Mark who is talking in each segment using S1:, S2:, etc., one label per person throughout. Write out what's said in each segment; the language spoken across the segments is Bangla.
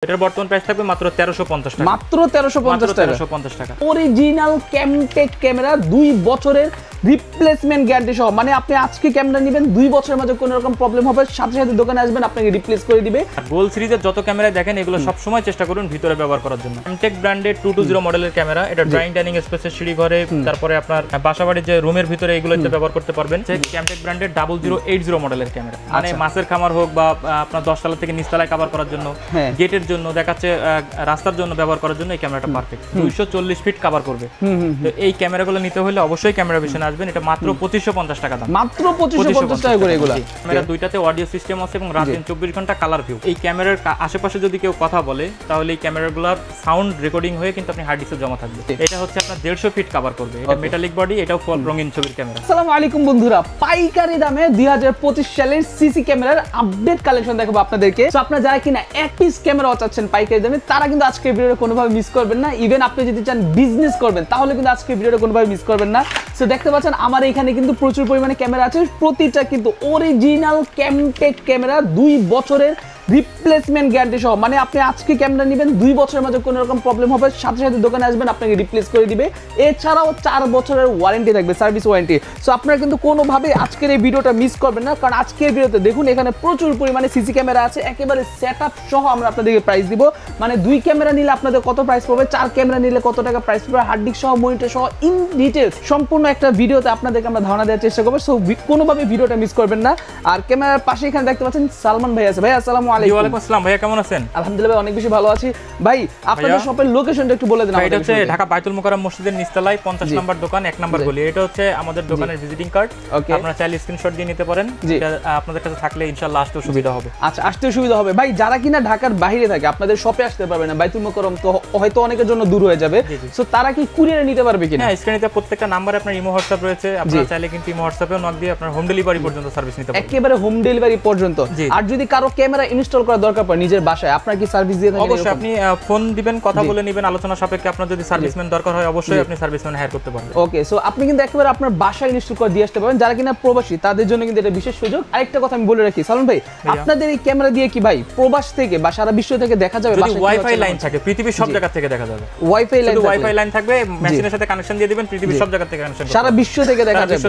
S1: এটার বর্তমান প্রাইস থাকবে মাত্র 1350 টাকা।
S2: মাত্র 1350
S1: টাকা।
S2: অরিজিনাল ক্যামটেক ক্যামেরা 2 বছরের রিপ্লেসমেন্ট গ্যারান্টি সহ, মানে আপনি আজকে ক্যামেরা নেবেন 2 বছরের মধ্যে কোনো রকম প্রবলেম হবে সাথে সাথে দোকানে আসবেন আপনাকে রিপ্লেস করে দিবে।
S1: গোল সিরিজের যত ক্যামেরা দেখেন এগুলো সব সময় চেষ্টা করুন ভিতরে ব্যবহার করার জন্য। ক্যামটেক ব্র্যান্ডের 220 মডেলের ক্যামেরা, এটা ড্রয়িং ডাইনিং স্পেসের সিঁড়ি ঘরে, তারপরে আপনার বাসাবাড়ির যে রুমের ভিতরে এগুলোতে ব্যবহার করতে পারবেন। ক্যামটেক ব্র্যান্ডের 0080 মডেলের ক্যামেরা, মানে মাছের খামার হোক বা আপনার 10 তলা থেকে নিচতলায় কভার করার জন্য, গেটের জন্য, দেখাচ্ছে রাস্তার জন্য ব্যবহার করার জন্য এই ক্যামেরাটা পারফেক্ট। 240 ফিট কভার করবে। তো এই ক্যামেরাগুলো নিতে হলে অবশ্যই ক্যামেরা ভিশনে আসবেন। এটা মাত্র 2550 টাকা দাম।
S2: মাত্র 2550 টাকা করে এগুলো।
S1: ক্যামেরা দুইটাতে অডিও সিস্টেম আছে এবং রাত দিন 24 ঘন্টা কালার ভিউ। এই ক্যামেরার আশেপাশে যদি কেউ কথা বলে তাহলে এই ক্যামেরাগুলোর সাউন্ড রেকর্ডিং হয়ে কিন্তু আপনি হার্ড ডিস্কে জমা থাকবে। এটা হচ্ছে আপনার 150 ফিট কভার করবে। এটা মেটালিক বডি, এটাও ফুল রঙিন ছবির ক্যামেরা।
S2: আসসালামু আলাইকুম বন্ধুরা, পাইকারি দামে 2025 সালের সিসি ক্যামেরার আপডেট কালেকশন দেখাবো আপনাদেরকে। সো আপনারা যারা কিনা এক পিস ক্যামেরা চাচ্ছেন পাইকারি দামে তারা কিন্তু আজকের ভিডিওটা কোনোভাবে মিস করবেন না। ইভেন আপনি যদি চান বিজনেস করবেন তাহলে কিন্তু আজকের ভিডিওটা কোনোভাবে মিস করবেন না। সো দেখতে পাচ্ছেন আমার এখানে কিন্তু প্রচুর পরিমাণে ক্যামেরা আছে, প্রতিটা কিন্তু অরিজিনাল ক্যামটেক ক্যামেরা 2 বছরের রিপ্লেসমেন্ট গ্যারান্টি সহ, মানে আপনি আজকে ক্যামেরা নেবেন 2 বছরের মধ্যে কোনো রকম প্রবলেম হবে সাথে সাথে দোকানে আসবেন আপনাকে রিপ্লেস করে দিবে। এছাড়াও 4 বছরের ওয়ারেন্টি থাকবে, সার্ভিস ওয়ারেন্টি। সো আপনারা কিন্তু কোনোভাবে আজকের এই ভিডিওটা মিস করবেন না, কারণ আজকের ভিডিওতে দেখুন এখানে প্রচুর পরিমাণে সিসি ক্যামেরা আছে, একেবারে সেটআপ সহ আমরা আপনাদেরকে প্রাইস দিব। মানে 2 ক্যামেরা নিলে আপনাদের কত প্রাইস পড়বে, 4 ক্যামেরা নিলে কত টাকা প্রাইস পড়বে, হার্ড ডিস্ক সহ, মনিটর সহ, ইন ডিটেইলস সম্পূর্ণ একটা ভিডিওতে আপনাদেরকে আমরা ধারণা দেওয়ার চেষ্টা করব। সো কোনোভাবে ভিডিওটা মিস করবেন না। আর ক্যামেরার পাশে এখানে দেখতে পাচ্ছেন সালমান ভাই আছে। ভাই আসসালামু আলাইকুম।
S1: ওয়া আলাইকুম আসসালাম। ভাইয়া কেমন আছেন?
S2: আলহামদুলিল্লাহ ভাই, অনেক বেশি ভালো আছি। ভাই আপনাদের শপের লোকেশনটা একটু বলে দেন আমাদের।
S1: এটা হচ্ছে ঢাকা বাইতুল মোকাররম মসজিদের নিচতলায় 50 নম্বর দোকান, 1 নম্বর গলি। এটা হচ্ছে আমাদের দোকানের ভিজিটিং কার্ড। আপনারা চাইলে স্ক্রিনশট দিয়ে নিতে পারেন। এটা আপনাদের কাছে থাকলে ইনশাআল্লাহ আসতে সুবিধা হবে।
S2: আচ্ছা, আসতে সুবিধা হবে। ভাই যারা কিনা ঢাকার বাইরে থাকে আপনাদের শপে আসতে পারবে না, বাইতুল মোকাররম তো হয়তো অনেকের জন্য দূর হয়ে যাবে। সো তারা কি কুরিয়ারে নিতে পারবে কিনা?
S1: হ্যাঁ, স্ক্রিনে প্রত্যেকটা নম্বরে আপনার ইমো হোয়াটসঅ্যাপ রয়েছে। আপনারা চাইলে কিন্তু ইমো হোয়াটসঅ্যাপেও নক দিয়ে আপনার হোম ডেলিভারি পর্যন্ত সার্ভিস নিতে পারবেন।
S2: একেবারে হোম ডেলিভারি পর্যন্ত। আর যদি কারো ক্যামেরা ইনস্টল করা দরকার পড়ে নিজের বাসায়, আপনারা কি সার্ভিস দিয়ে থাকেন?
S1: অবশ্যই, আপনি ফোন দিবেন, কথা বলে নেবেন, আলোচনা সাপেক্ষে আপনার যদি সার্ভিসম্যান দরকার হয় অবশ্যই আপনি সার্ভিসম্যান হায়ার করতে পারবেন।
S2: ওকে, সো আপনি কিন্তু একেবারে আপনার বাসায় ইনস্টল করে দিয়ে আসতে পারবেন। যারা কিনা প্রবাসী তাদের জন্য কিন্তু এটা বিশেষ সুযোগ। আরেকটা কথা আমি বলে রাখি সালমান ভাই, আপনাদের এই ক্যামেরা দিয়ে কি ভাই প্রবাস থেকে বা সারা বিশ্ব থেকে দেখা যাবে?
S1: যদি ওয়াইফাই লাইন থাকে পৃথিবীর সব জায়গা থেকে দেখা যাবে। ওয়াইফাই লাইন থাকবে, মেশিনের সাথে কানেকশন দিয়ে দিবেন, পৃথিবীর সব জায়গা থেকে কানেকশন
S2: সারা বিশ্ব থেকে দেখা যাবে,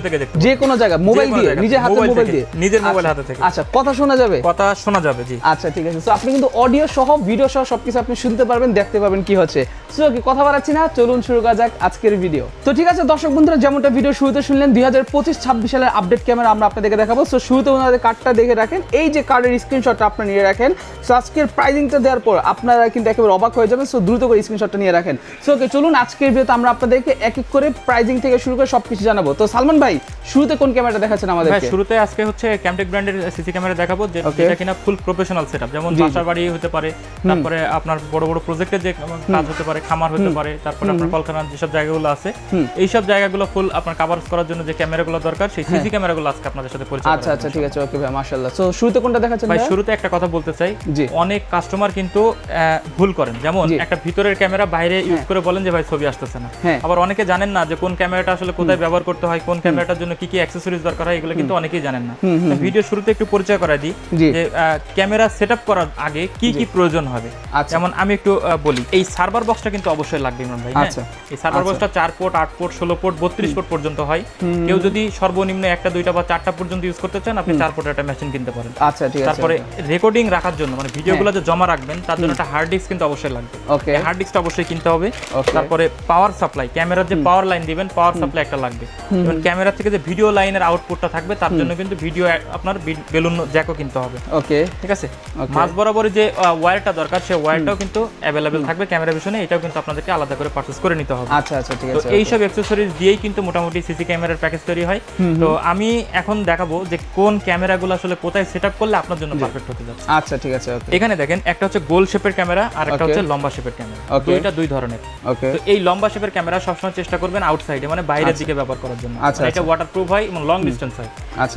S2: যে কোনো জায়গা মোবাইল দিয়ে, নিজের হাতে মোবাইল দিয়ে,
S1: নিজের মোবাইল হাতে থেকে।
S2: আচ্ছা, কথা শোনা যাবে?
S1: কথা শোনা যাবে, জি।
S2: আচ্ছা ঠিক আছে। সো আপনি কিন্তু অডিও সহ ভিডিও সহ সবকিছু আপনি শুনতে পারবেন, দেখতে পারবেন কি হচ্ছে। সো কি কথা বাড়াচ্ছি না, চলুন শুরু করা যাক আজকের ভিডিও। তো ঠিক আছে দর্শক বন্ধুরা, যেমনটা ভিডিও শুরুতে শুনলেন 2025-26 সালের আপডেট ক্যামেরা আমরা আপনাদেরকে দেখাবো। সো শুরুতে ওনাদের কার্ডটা দেখে রাখেন, এই যে কার্ডের স্ক্রিনশটটা আপনারা নিয়ে রাখেন। সো আজকের প্রাইজিংটা দেওয়ার পর আপনারা কিন্তু একেবারে অবাক হয়ে যাবেন। সো দ্রুত করে স্ক্রিনশটটা নিয়ে রাখেন। সো ওকে, চলুন আজকের ভিডিওতে আমরা আপনাদেরকে এক এক করে প্রাইজিং থেকে শুরু করে সবকিছু জানাবো। তো সালমান ভাই শুরুতে কোন ক্যামেরাটা দেখাচ্ছেন আমাদেরকে?
S1: ভাই শুরুতে আজকে হচ্ছে ক্যামটেক ব্র্যান্ডের সিসি ক্যামেরা দেখাবো, যেটা কিনা ফুল প্রফেশনাল সেটআপ, যেমন বাসা বাড়ি হতে পারে, তারপরে আপনার বড় বড় প্রজেক্টের যে কাজ হতে পারে, খামার হতে পারে, তারপরে আপনার কলকারখানার যেসব জায়গাগুলো আছে এই সব জায়গাগুলো ফুল আপনার কভার করার জন্য যে ক্যামেরাগুলো দরকার সেই সিসি ক্যামেরাগুলো আজকে আপনাদের সাথে পরিচয়।
S2: আচ্ছা আচ্ছা ঠিক আছে, ওকে ভাই, মাশাআল্লাহ। সো শুরুতে কোনটা দেখাচ্ছেন
S1: ভাই? শুরুতে একটা কথা বলতে চাই, অনেক কাস্টমার কিন্তু ভুল করেন, যেমন একটা ভিতরের ক্যামেরা বাইরে ইউজ করে বলেন যে ভাই ছবি আসতেছে না। আবার অনেকে জানেন না যে কোন ক্যামেরাটা আসলে কোথায় ব্যবহার করতে হয়, কোন ক্যামেরাটার জন্য কি কি অ্যাকসেসরিজ দরকার হয়, এগুলো কিন্তু অনেকেই জানেন না। ভিডিও শুরুতে একটু পরিচয় করাই দিই যে ক্যামেরা সেটআপ করার আগে কি কি প্রয়োজন হবে। যেমন আমি একটু বলি, এই সার্ভার বক্সটা কিন্তু অবশ্যই লাগবে ইমরান ভাই। হ্যাঁ, এই সার্ভার বক্সটা 4 পোর্ট, 8 পোর্ট, 16 পোর্ট, 32 পোর্ট পর্যন্ত হয়। কেউ যদি সর্বনিম্ন 1টা 2টা বা 4টা পর্যন্ত ইউজ করতে চান আপনি 4 পোর্টের একটা মেশিন কিনতে পারেন।
S2: আচ্ছা ঠিক আছে।
S1: তারপরে রেকর্ডিং রাখার জন্য, মানে ভিডিওগুলো যে জমা রাখবেন তার জন্য একটা হার্ড ডিস্ক কিন্তু অবশ্যই লাগবে। ওকে, হার্ড ডিস্কটা অবশ্যই কিনতে হবে। তারপরে পাওয়ার সাপ্লাই, ক্যামেরার যে পাওয়ার লাইন দিবেন পাওয়ার সাপ্লাই একটা লাগবে। এবং ক্যামেরা থেকে যে ভিডিও লাইনের আউটপুটটা থাকবে তার জন্য কিন্তু ভিডিও আপনার বেলুন জ্যাকও কিনতে হবে। ওকে ঠিক আছে। মাঝ বরাবর যে ওয়্যারটা দরকার সেই ওয়্যারটাও কিন্তু অ্যাভেলেবেল থাকবে ক্যামেরা ভিশনে, এটাও কিন্তু আপনাদেরকে আলাদা করে পারচেজ করে নিতে হবে।
S2: আচ্ছা আচ্ছা ঠিক আছে।
S1: তো এই সব অ্যাকসেসরিজ দিয়েই কিন্তু মোটামুটি সিসি ক্যামেরার প্যাকেজ তৈরি হয়। তো আমি এখন দেখাবো যে কোন ক্যামেরাগুলো আসলে কোথায় সেটআপ করলে আপনার জন্য পারফেক্ট হতে যাচ্ছে।
S2: আচ্ছা ঠিক আছে। ওকে,
S1: এখানে দেখেন একটা হচ্ছে গোল শেপের ক্যামেরা আর একটা হচ্ছে লম্বা শেপের ক্যামেরা, দুইটা দুই ধরনের। ওকে, তো এই লম্বা শেপের ক্যামেরা সবসময় চেষ্টা করবেন আউটসাইডে, মানে বাইরের দিকে ব্যবহার করার জন্য। এটা ওয়াটারপ্রুফ হয় এবং লং ডিসটেন্স হয়।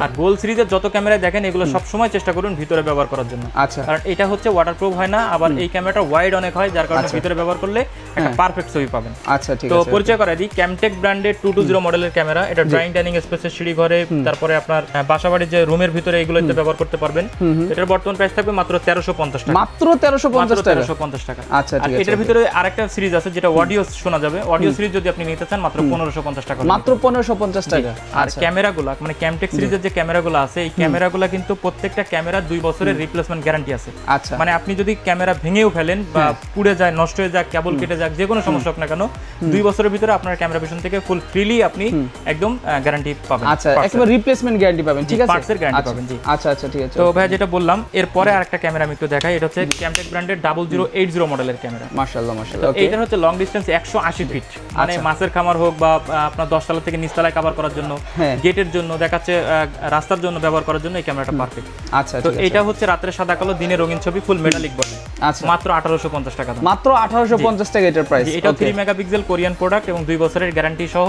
S1: আর গোল সিরিজের যত ক্যামেরা দেখেন এগুলো সবসময় চেষ্টা করুন ভিতরে ব্যবহার করার জন্য, জন্য। আচ্ছা, কারণ এটা হচ্ছে ওয়াটারপ্রুফ হয় না, আবার এই ক্যামেরাটা ওয়াইড অনেক হয়, যার কারণে ভিতরে ব্যবহার করলে একটা পারফেক্ট ছবি পাবেন।
S2: আচ্ছা, ঠিক আছে।
S1: তো পরিচয় করাই দিই, ক্যামটেক ব্র্যান্ডের 220 মডেলের ক্যামেরা। এটা ড্রয়িং ডাইনিং স্পেসের সিঁড়ি ঘরে, তারপরে আপনার বাসাবাড়ির যে রুমের ভিতরে এগুলোতে ব্যবহার করতে পারবেন। এটার বর্তমান প্রাইস থাকবে মাত্র 1350 টাকা।
S2: মাত্র 1350 টাকা।
S1: আচ্ছা, ঠিক আছে। এটার ভিতরে আরেকটা সিরিজ আছে যেটা অডিও শোনা যাবে। অডিও সিরিজ যদি আপনি নিতে চান মাত্র 1550 টাকা।
S2: মাত্র 1550 টাকা।
S1: আর ক্যামেরাগুলো মানে ক্যামটেক সিরিজের যে ক্যামেরাগুলো আছে, এই ক্যামেরাগুলো কিন্তু প্রত্যেকটা ক্যামেরা 2 বছরের রিপ্লেসমেন্ট গ্যারান্টি আছে।
S2: আচ্ছা,
S1: মানে আপনি যদি ক্যামেরা ভেঙেও ফেলেন বা পুড়ে যায়, নষ্ট হয়ে যায়, কেবল কেটে যায়, যে কোনো সমস্যা হোক না কেন, 2 বছরের ভিতরে আপনার ক্যামেরা পিছন থেকে ফুল ফ্রিলি আপনি একদম গ্যারান্টি পাবেন।
S2: আচ্ছা, একেবারে রিপ্লেসমেন্ট গ্যারান্টি পাবেন, ঠিক আছে?
S1: পার্টসের গ্যারান্টি পাবেন, জি।
S2: আচ্ছা আচ্ছা, ঠিক আছে।
S1: তো ভাই যেটা বললাম, এরপরে আরেকটা ক্যামেরা আমি একটু দেখাই। এটা হচ্ছে ক্যামটেক ব্র্যান্ডের 0080 মডেলের ক্যামেরা।
S2: মাশাআল্লাহ মাশাআল্লাহ। ওকে,
S1: এটা হচ্ছে লং ডিসটেন্স 180 ফিট, মানে মাছের খামার হোক বা আপনার 10 তলা থেকে নিচ তলায় কভার করার জন্য, গেটের জন্য, দেখাচ্ছে রাস্তার জন্য ব্যবহার করার জন্য এই ক্যামেরাটা পারফেক্ট।
S2: আচ্ছা,
S1: তো এটা হচ্ছে রাতের সাদা কালো, দিনে রঙিন ছবি, ফুল মেটালিক বডি।
S2: আচ্ছা,
S1: মাত্র 1850 টাকা দাম।
S2: মাত্র 1850 টাকা এটার প্রাইস।
S1: এটা 3 মেগাপিক্সেল কোরিয়ান প্রোডাক্ট এবং 2 বছরের গ্যারান্টি সহ।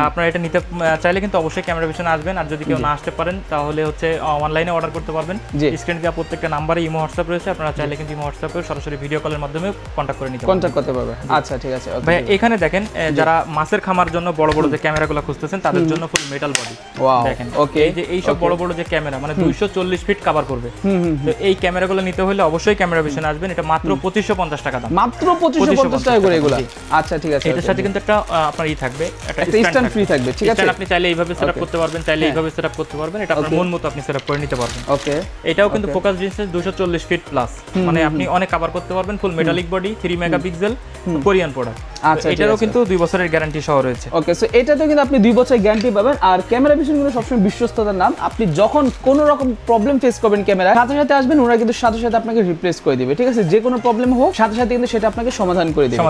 S1: আপনারা এটা নিতে চাইলে কিন্তু অবশ্যই ক্যামেরা পিছনে আসবেন, আর যদি কেউ না আসতে পারেন তাহলে হচ্ছে অনলাইনে অর্ডার করতে পারবেন। স্ক্রিনে দেওয়া প্রত্যেকটা নাম্বারে ইমো হোয়াটসঅ্যাপ রয়েছে, আপনারা চাইলে কিন্তু ইমো হোয়াটসঅ্যাপে সরাসরি ভিডিও কলের মাধ্যমে কন্টাক্ট করে নিতে পারবেন।
S2: আচ্ছা, ঠিক আছে।
S1: ভাই এখানে দেখেন, যারা মাছের খামার জন্য বড় বড় যে ক্যামেরাগুলো খুঁজতেছেন তাদের জন্য ফুল মেটাল বডি। দেখেন, ওকে, এই যে এই সব বড় বড় যে ক্যামেরা মানে 240 ফিট কভার করবে, তো এই ক্যামেরাগুলো নিতে হলে অবশ্যই ক্যামেরা পিছনে আসবেন। এটা মাত্র 2550 টাকা দাম।
S2: মাত্র 2550 টাকা করে এগুলো। আচ্ছা, ঠিক আছে।
S1: এটার সাথে কিন্তু একটা আপনার থাকবে, একটা
S2: স্ট্যান্ড ফ্রি থাকবে, ঠিক আছে?
S1: আপনি চাইলে এইভাবে সেটআপ করতে পারবেন, চাইলে এইভাবে সেটআপ করতে পারবেন। এটা আপনার মন মতো আপনি সেটআপ করে নিতে পারবেন।
S2: ওকে,
S1: এটাও কিন্তু ফোকাস ডিসটেন্স 240 ফিট প্লাস, মানে আপনি অনেক কভার করতে পারবেন। ফুল metallic body, 3 megapixel Korean product. আচ্ছা, এটারও কিন্তু 2 বছরের গ্যারান্টি সহ রয়েছে।
S2: ওকে, সো এটাতেও কিন্তু আপনি 2 বছরের গ্যারান্টি পাবেন। আর ক্যামেরা পিছনে কিন্তু সবসময় বিশ্বস্ততার নাম। আপনি যখন কোনো রকম প্রবলেম ফেস করবেন ক্যামেরা, সাথে সাথে আসবেন, ওরা কিন্তু সাথে সাথে আপনাকে রিপ্লেস করে দিবে, ঠিক আছে? যে কোনো প্রবলেম হোক সাথে সাথে কিন্তু সেটা আপনাকে সমাধান করে দিবে।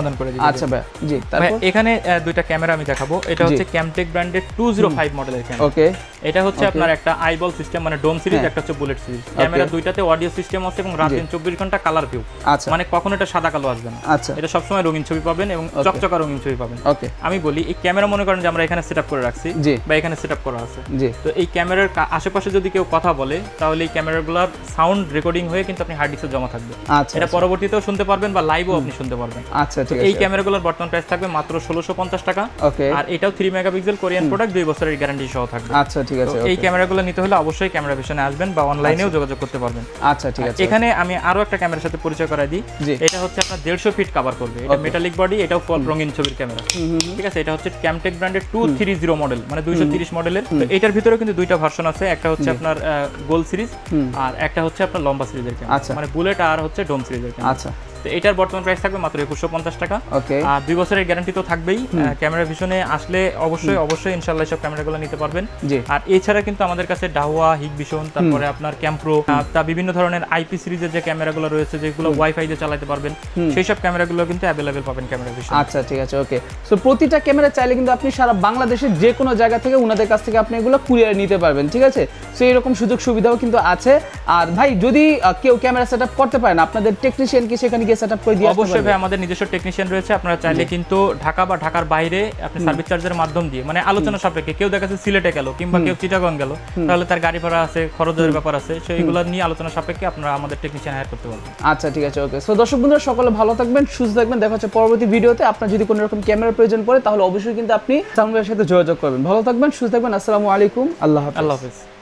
S2: আচ্ছা ভাই, জি। তারপর
S1: এখানে দুইটা ক্যামেরা আমি দেখাবো। এটা হচ্ছে ক্যামটেক ব্র্যান্ডের 205 মডেলের ক্যামেরা।
S2: ওকে,
S1: এটা হচ্ছে আপনার একটা আইবল সিস্টেম, মানে ডোম সিরিজ, একটা হচ্ছে বুলেট সিরিজ। ক্যামেরা দুইটাতে অডিও সিস্টেম আছে এবং রাত দিন 24 ঘন্টা কালার ভিউ।
S2: আচ্ছা,
S1: মানে কখনো এটা সাদা কালো আসবে না।
S2: আচ্ছা,
S1: এটা সব সময় রঙিন ছবি পাবেন এবং চকচকা রঙিন ছবি পাবেন।
S2: ওকে,
S1: আমি বলি, এই ক্যামেরা মনে করেন যে আমরা এখানে সেটআপ করে রাখছি বা এখানে সেটআপ করা আছে, তো এই ক্যামেরার আশেপাশে যদি কেউ কথা বলে তাহলে এই ক্যামেরাগুলোর সাউন্ড রেকর্ডিং হয়ে কিন্তু আপনি হার্ড ডিস্কে জমা থাকবে। এটা পরবর্তীতেও শুনতে পারবেন বা লাইভও আপনি শুনতে পারবেন।
S2: আচ্ছা, ঠিক আছে।
S1: এই ক্যামেরাগুলোর বর্তমান প্রাইস থাকবে মাত্র 1650 টাকা।
S2: ওকে,
S1: আর এটাও 3 মেগাপিক্সেল কোরিয়ান প্রোডাক্ট, 2 বছরের গ্যারান্টি সহ থাকবে।
S2: আচ্ছা, ঠিক আছে।
S1: এই ক্যামেরাগুলো নিতে হলে অবশ্যই ক্যামেরা পিছনে আসবেন বা অনলাইনেও যোগাযোগ করতে পারবেন।
S2: আচ্ছা, ঠিক আছে।
S1: এখানে আমি আরো একটা ক্যামেরার সাথে পরিচয় করাই দিই। এটা হচ্ছে আপনার 150 ফিট কভার করবে। এটা মেটালিক বডি, এটাও রঙিন ছবির ক্যামেরা, ঠিক আছে? এটা হচ্ছে ক্যামটেক ব্র্যান্ডের 230 মডেল, মানে 230 মডেলের। তো এটার ভিতরে কিন্তু দুইটা ভার্সন আছে, একটা হচ্ছে আপনার গোল সিরিজ আর একটা হচ্ছে আপনার লম্বা সিরিজের ক্যামেরা, মানে বুলেট আর হচ্ছে ডোম সিরিজের ক্যামেরা।
S2: আচ্ছা,
S1: তো এটার বর্তমান প্রাইস থাকবে মাত্র 2150 টাকা।
S2: ওকে,
S1: আর 2 বছরের গ্যারান্টি তো থাকবেই। ক্যামেরা ভিশনে আসলে অবশ্যই ইনশাআল্লাহ সব ক্যামেরাগুলো নিতে পারবেন। আর এছাড়া কিন্তু আমাদের কাছে ডাহুয়া, হিগ ভিশন, তারপরে আপনার ক্যাম্প্রো, তা বিভিন্ন ধরনের আইপি সিরিজের যে ক্যামেরাগুলো রয়েছে যেগুলো ওয়াইফাই দিয়ে চালাতে পারবেন, সেই সব ক্যামেরাগুলো কিন্তু অ্যাভেলেবেল পাবেন ক্যামেরা ভিশন।
S2: আচ্ছা, ঠিক আছে। ওকে, সো প্রতিটা ক্যামেরা চাইলে কিন্তু আপনি সারা বাংলাদেশের যে কোনো জায়গা থেকে ওনাদের কাছ থেকে আপনি এগুলো কুরিয়ার নিতে পারবেন, ঠিক আছে? সো এরকম সুযোগ সুবিধাও কিন্তু আছে। আর ভাই, যদি কেউ ক্যামেরা সেটআপ করতে পারেন, আপনাদের টেকনিশিয়ান কি সেখানে গিয়ে সেটআপ করে দিয়ে আসতে পারবে?
S1: অবশ্যই ভাই, আমাদের নিজস্ব টেকনিশিয়ান রয়েছে। আপনারা চাইলে কিন্তু ঢাকা বা ঢাকার বাইরে আপনি সার্ভিস চার্জের মাধ্যম দিয়ে, মানে আলোচনা সাপেক্ষে, কেউ দেখা যাচ্ছে সিলেটে গেল কিংবা কেউ চিটাগং গেল, তাহলে তার গাড়ি ভাড়া আছে, খরচের ব্যাপার আছে, সেইগুলো নিয়ে আলোচনা সাপেক্ষে আপনারা আমাদের টেকনিশিয়ান হায়ার করতে পারবেন।
S2: আচ্ছা, ঠিক আছে। ওকে, সো দর্শক বন্ধুরা সকলে ভালো থাকবেন, সুস্থ থাকবেন। দেখা হচ্ছে পরবর্তী ভিডিওতে। আপনার যদি কোনো রকম ক্যামেরার প্রয়োজন পড়ে তাহলে অবশ্যই কিন্তু আপনি সামনের সাথে যোগাযোগ করবেন। ভালো থাকবেন, সুস্থ থাকবেন। আসসালামু আলাইকুম, আল্লাহ হাফেজ।
S1: আল্লাহ হাফেজ।